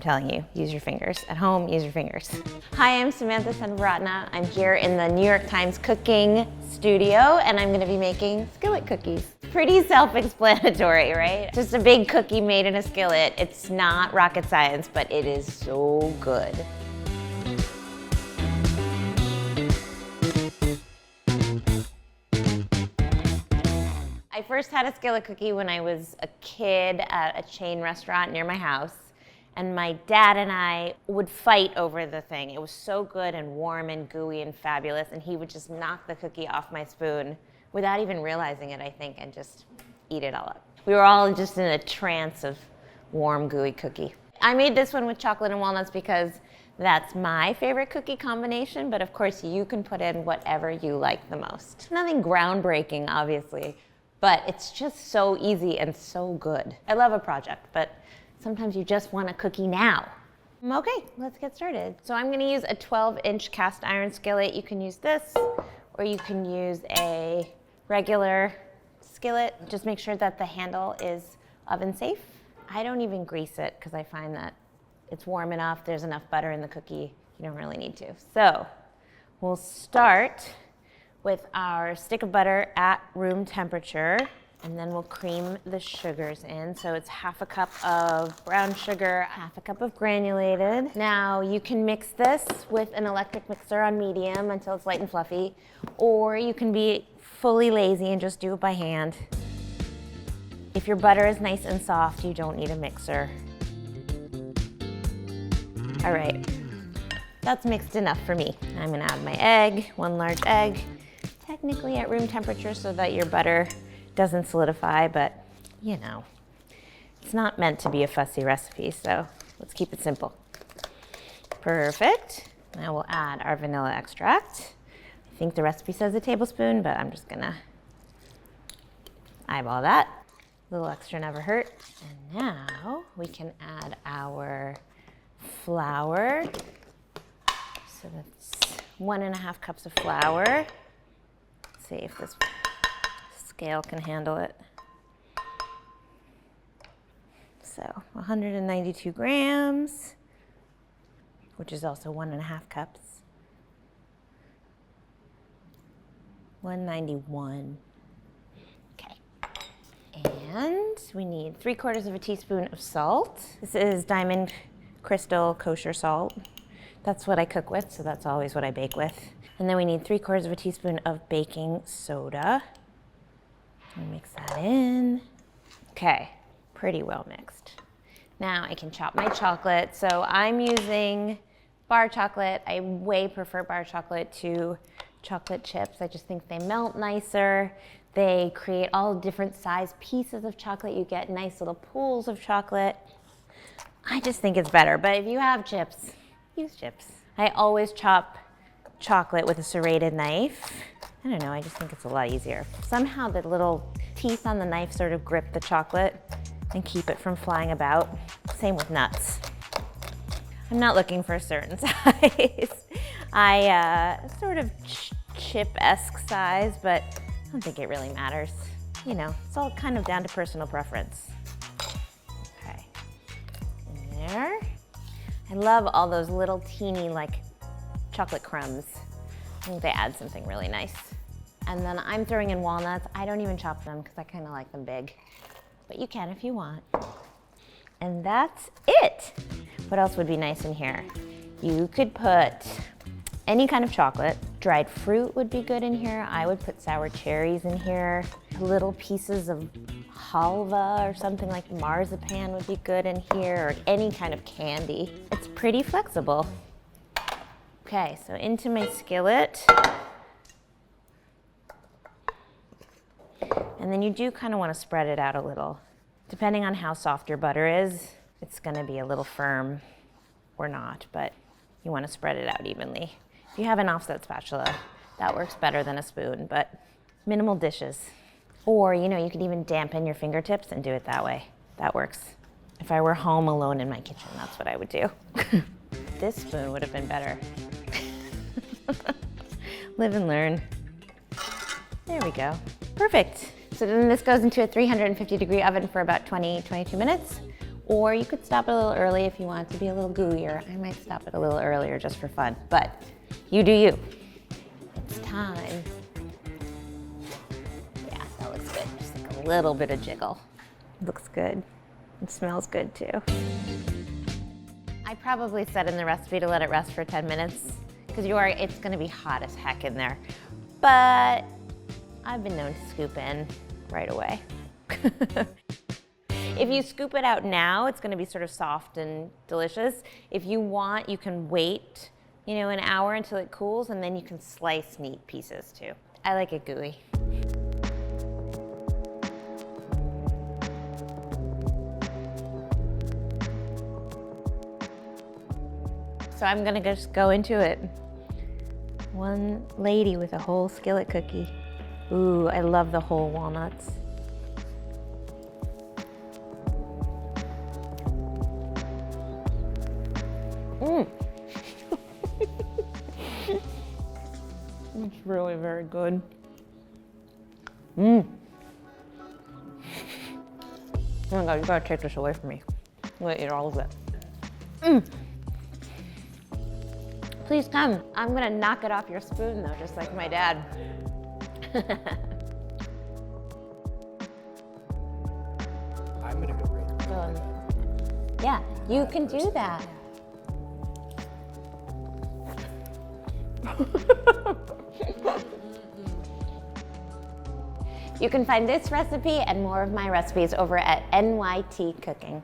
telling you, use your fingers. At home, use your fingers. Hi, I'm Samantha Seneviratne. I'm here in the New York Times cooking studio, and I'm gonna be making skillet cookies. Pretty self-explanatory, right? Just a big cookie made in a skillet. It's not rocket science, but it is so good. I first had a skillet cookie when I was a kid at a chain restaurant near my house, and my dad and I would fight over the thing. It was so good and warm and gooey and fabulous, and he would just knock the cookie off my spoon without even realizing it, I think, and just eat it all up. We were all just in a trance of warm, gooey cookie. I made this one with chocolate and walnuts because that's my favorite cookie combination, but of course you can put in whatever you like the most. Nothing groundbreaking, obviously, but it's just so easy and so good. I love a project, but sometimes you just want a cookie now. Okay, let's get started. So I'm gonna use a 12-inch cast iron skillet. You can use this, or you can use a regular skillet. Just make sure that the handle is oven safe. I don't even grease it because I find that it's warm enough, there's enough butter in the cookie, you don't really need to. So we'll start with our stick of butter at room temperature, and then we'll cream the sugars in. So it's half a cup of brown sugar, half a cup of granulated. Now you can mix this with an electric mixer on medium until it's light and fluffy, or you can be fully lazy and just do it by hand. If your butter is nice and soft, you don't need a mixer. All right, that's mixed enough for me. I'm gonna add my egg, 1 large egg, technically at room temperature so that your butter doesn't solidify, but you know, it's not meant to be a fussy recipe, so let's keep it simple. Perfect. Now we'll add our vanilla extract. I think the recipe says a tablespoon, but I'm just gonna eyeball that. A little extra never hurt. And now we can add our flour. So that's 1.5 cups of flour. Let's see if this scale can handle it. So 192 grams, which is also 1.5 cups. 191. Okay. And we need 3/4 of a teaspoon of salt. This is Diamond Crystal kosher salt. That's what I cook with, so that's always what I bake with. And then we need 3/4 of a teaspoon of baking soda. I'll mix that in. Okay, pretty well mixed. Now I can chop my chocolate. So I'm using bar chocolate. I way prefer bar chocolate to chocolate chips. I just think they melt nicer. They create all different size pieces of chocolate. You get nice little pools of chocolate. I just think it's better, but if you have chips, use chips. I always chop chocolate with a serrated knife. I don't know, I just think it's a lot easier. Somehow the little teeth on the knife sort of grip the chocolate and keep it from flying about. Same with nuts. I'm not looking for a certain size. I sort of chip-esque size, but I don't think it really matters. You know, it's all kind of down to personal preference. Okay, in there. I love all those little teeny like chocolate crumbs. I think they add something really nice. And then I'm throwing in walnuts. I don't even chop them because I kind of like them big, but you can if you want. And that's it. What else would be nice in here? You could put any kind of chocolate. Dried fruit would be good in here. I would put sour cherries in here. Little pieces of halva or something like marzipan would be good in here, or any kind of candy. It's pretty flexible. Okay, so into my skillet. And then you do kind of want to spread it out a little. Depending on how soft your butter is, it's going to be a little firm or not, but you want to spread it out evenly. If you have an offset spatula, that works better than a spoon, but minimal dishes. Or, you know, you could even dampen your fingertips and do it that way. That works. If I were home alone in my kitchen, that's what I would do. This spoon would have been better. Live and learn. There we go. Perfect. So then this goes into a 350-degree oven for about 20, 22 minutes. Or you could stop it a little early if you want it to be a little gooier. I might stop it a little earlier just for fun, but you do you. It's time. Yeah, that looks good. Just like a little bit of jiggle. Looks good. It smells good too. I probably said in the recipe to let it rest for 10 minutes because it's gonna be hot as heck in there. But I've been known to scoop in right away. If you scoop it out now, it's gonna be sort of soft and delicious. If you want, you can wait, an hour until it cools, and then you can slice meat pieces too. I like it gooey. So I'm gonna just go into it. One lady with a whole skillet cookie. Ooh, I love the whole walnuts. It's really very good. Oh my God, you gotta take this away from me. I'm gonna eat all of it. Please come. I'm gonna knock it off your spoon though, just like my dad. I'm gonna go right. Yeah, you can do that. You can find this recipe and more of my recipes over at NYT Cooking.